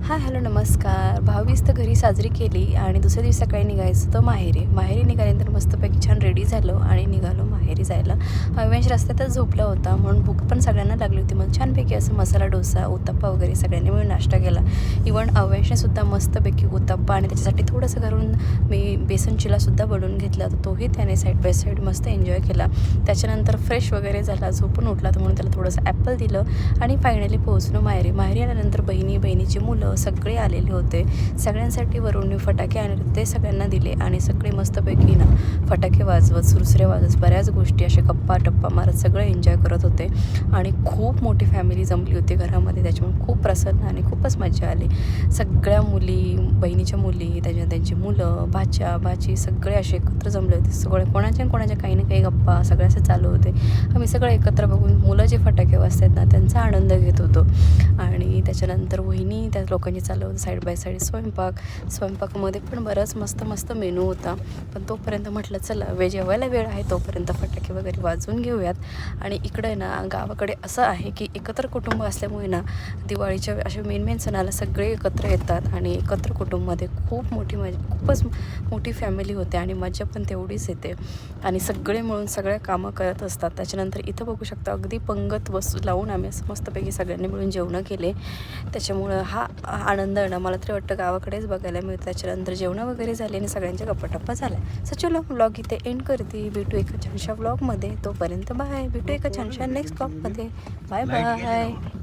Hi hello नमस्कार. भाऊबीज तर घरी साजरी केली आणि दुसऱ्या दिवशी सकाळी निघायचं तर माहेरी निघाल्यानंतर मस्तपैकी छान रेडी झालो आणि निघालो माहेरी जायला. अविनाश रस्त्यातच झोपला होता म्हणून भूक पण सगळ्यांना लागली होती. मग छानपैकी असं मसाला डोसा उत्तप्पा वगैरे सगळ्यांनी मिळून नाश्ता केला. इवन अविनाशनेसुद्धा मस्तपैकी उत्तप्पा आणि त्याच्यासाठी थोडंसं घरून मी बेसन चिलासुद्धा बनवून घेतला, तर तोही त्याने साईड बाय साईड मस्त एन्जॉय केला. त्याच्यानंतर फ्रेश वगैरे झाला, झोपून उठला, तर म्हणून त्याला थोडंसं ॲपल दिलं आणि फायनली पोहोचलो माहेरी आल्यानंतर बहिणीची मुलं सगळे आलेले होते. सगळ्यांसाठी वरून फटाके आणले, ते सगळ्यांना दिले आणि सगळे मस्तपैकी ना फटाके वाजवत सुरसुरे वाजवत बऱ्याच गोष्टी असे गप्पा टप्पा मारत सगळं एन्जॉय करत होते. आणि खूप मोठी फॅमिली जमली होती घरामध्ये, त्याच्यामुळे खूप प्रसन्न आणि खूपच मजा आली. सगळ्या मुली, बहिणीच्या मुली, त्यांची मुलं, भाची सगळे असे एकत्र जमले होते. सगळे कोणाच्या काही ना काही गप्पा सगळे असे चालू होते. आम्ही सगळे एकत्र बघून मुलं जे फटाके वाजतात ना त्यांचा आनंद घेत होतो. आणि त्याच्यानंतर वहिनी त्या लोकांची चालू होतं साईड बाय साईड स्वयंपाकामध्ये पण बरंच मस्त मेनू होता. पण तोपर्यंत म्हटलं चला जेवायला वेळ आहे तोपर्यंत फटाके वगैरे वाजवून घेऊयात. आणि इकडे ना गावाकडे असं आहे की एकत्र कुटुंब असल्यामुळे ना दिवाळीच्या अशा मेन सणाला सगळे एकत्र येतात आणि एकत्र कुटुंबामध्ये खूपच मोठी फॅमिली होते आणि मजा पण तेवढीच येते आणि सगळे मिळून सगळ्या कामं करत असतात. त्याच्यानंतर इथं बघू शकता अगदी पंगत वस्तू लावून आम्ही असं मस्तपैकी सगळ्यांनी मिळून जेवणं केले. त्याच्यामुळं हा आनंद आहे ना मला तरी वाटतं गावाकडेच बघायला मिळतं. त्याच्यानंतर जेवणं वगैरे झाले आणि सगळ्यांच्या गप्पा झाल्या. सो चलो व्लॉग इथे एंड करते. भेटू एका छानशा व्लॉगमध्ये. तोपर्यंत बाय. भेटू एका छानशा नेक्स्ट व्लॉगमध्ये. Bye bye.